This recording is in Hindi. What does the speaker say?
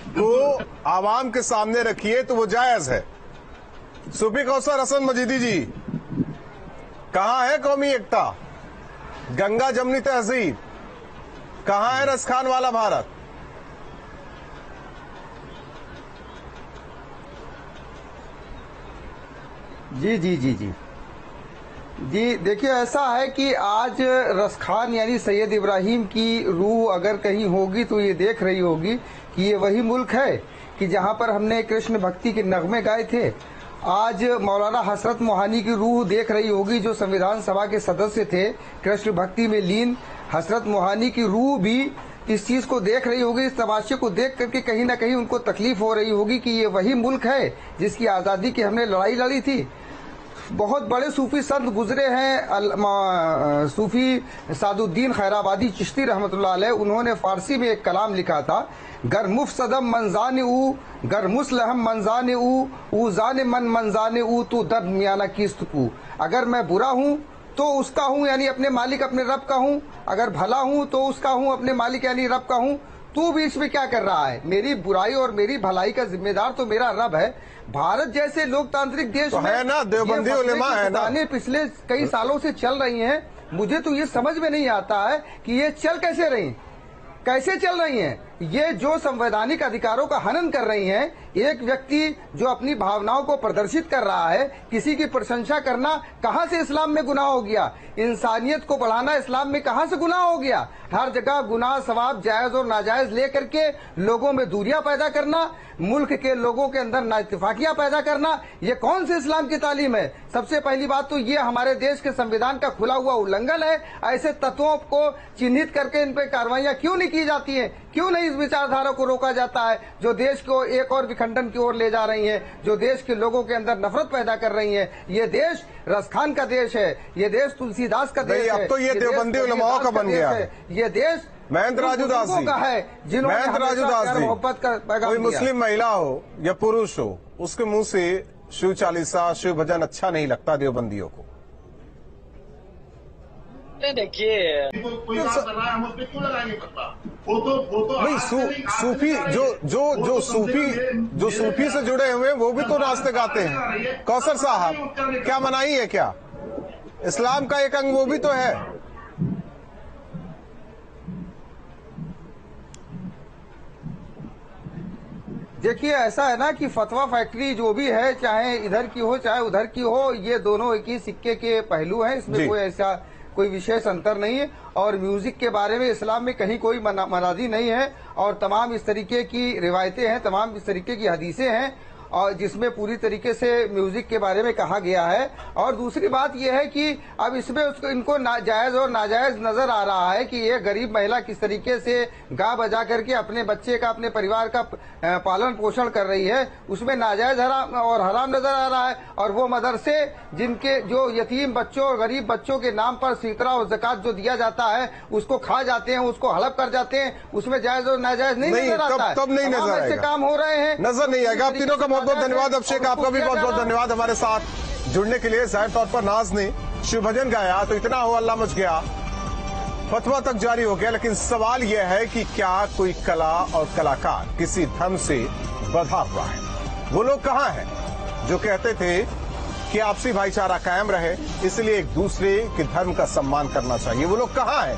को आवाम के सामने रखिए तो वो जायज है। सूफी कौसर हसन मजीदी जी, कहां है कौमी एकता, गंगा जमनी तहजीब, कहां है रसखान वाला भारत? जी जी जी जी जी देखिए, ऐसा है कि आज रसखान यानी सैयद इब्राहिम की रूह अगर कहीं होगी तो ये देख रही होगी कि ये वही मुल्क है कि जहां पर हमने कृष्ण भक्ति के नगमे गाए थे। आज मौलाना हसरत मोहानी की रूह देख रही होगी, जो संविधान सभा के सदस्य थे, कृष्ण भक्ति में लीन हसरत मोहानी की रूह भी इस चीज को देख रही होगी। इस तमाशे को देख करके कहीं ना कहीं उनको तकलीफ हो रही होगी कि ये वही मुल्क है जिसकी आज़ादी की हमने लड़ाई लड़ी थी। बहुत बड़े सूफी संत गुजरे हैं, सूफी सादुद्दीन खैराबादी चिश्ती रहमतुल्लाह अलैह, उन्होंने फारसी में एक कलाम लिखा था, गर मुफसदम मंजान ऊ, गर मुसलहम मंजान ऊ जान मन मंजान ऊ, तू दर्द मियाना किस्त कू। अगर मैं बुरा हूँ तो उसका हूँ यानी अपने मालिक अपने रब का हूँ, अगर भला हूँ तो उसका हूँ अपने मालिक यानी रब का हूँ। तू बीच में क्या कर रहा है? मेरी बुराई और मेरी भलाई का जिम्मेदार तो मेरा रब है। भारत जैसे लोकतांत्रिक देश तो है ना, देवबंदी उलेमा है ना, पिछले कई सालों से चल रही हैं। मुझे तो ये समझ में नहीं आता है कि ये चल कैसे रही, कैसे चल रही हैं। ये जो संवैधानिक अधिकारों का हनन कर रही हैं, एक व्यक्ति जो अपनी भावनाओं को प्रदर्शित कर रहा है, किसी की प्रशंसा करना कहां से इस्लाम में गुनाह हो गया? इंसानियत को बढ़ाना इस्लाम में कहां से गुनाह हो गया? हर जगह गुनाह सवाब जायज और नाजायज लेकर के लोगों में दूरियां पैदा करना, मुल्क के लोगों के अंदर नाइतफाकियां पैदा करना, ये कौन से इस्लाम की तालीम है? सबसे पहली बात तो ये हमारे देश के संविधान का खुला हुआ उल्लंघन है। ऐसे तत्वों को चिन्हित करके इन पर कार्रवाइयां क्यों नहीं की जाती है? क्यों नहीं इस विचारधारा को रोका जाता है जो देश को एक और विखंडन की ओर ले जा रही है, जो देश के लोगों के अंदर नफरत पैदा कर रही है? ये देश रसखान का देश है, ये देश तुलसीदास का देश है, अब तो ये देवबंदी उलमाओं का बन गया है। ये देश महेंद्र राजू दास जी का है, जिन्होंने मोहब्बत का कोई मुस्लिम महिला हो या पुरुष हो, उसके मुंह से शिव चालीसा शिव भजन अच्छा नहीं लगता देवबंदियों को। देखिए नहीं, सूफी जो सूफी से जुड़े हुए वो भी तो नाचते गाते हैं। कौसर साहब, क्या मनाही है क्या? इस्लाम का एक अंग वो भी तो है। देखिए, ऐसा है ना कि फतवा फैक्ट्री जो भी है, चाहे इधर की हो चाहे उधर की हो, ये दोनों एक ही सिक्के के पहलू हैं। इसमें कोई ऐसा कोई विशेष अंतर नहीं है। और म्यूजिक के बारे में इस्लाम में कहीं कोई मनादी नहीं है, और तमाम इस तरीके की रिवायतें हैं, तमाम इस तरीके की हदीसें हैं, और जिसमें पूरी तरीके से म्यूजिक के बारे में कहा गया है। और दूसरी बात यह है कि अब इसमें उसको इनको जायज और नाजायज नजर आ रहा है कि ये गरीब महिला किस तरीके से गा बजा करके अपने बच्चे का, अपने परिवार का पालन पोषण कर रही है, उसमें नाजायज हराम नजर आ रहा है। और वो मदरसे जिनके जो यतीम बच्चों और गरीब बच्चों के नाम पर सीतरा और ज़कात जो दिया जाता है उसको खा जाते हैं, उसको हड़प कर जाते हैं, उसमें जायज और नाजायज नहीं नजर आता है। तब नहीं नजर आएगा, काम हो रहे हैं, नजर नहीं आएगा। आप तीनों का बहुत बहुत धन्यवाद। अभिषेक, आपका भी बहुत बहुत धन्यवाद हमारे साथ जुड़ने के लिए। जाहिर तौर पर नाज ने शिव भजन गाया तो इतना हो अल्लाह मच गया, फतवा तक जारी हो गया। लेकिन सवाल यह है कि क्या कोई कला और कलाकार किसी धर्म से बंधा हुआ है? वो लोग कहां हैं जो कहते थे कि आपसी भाईचारा कायम रहे, इसलिए एक दूसरे के धर्म का सम्मान करना चाहिए? वो लोग कहां हैं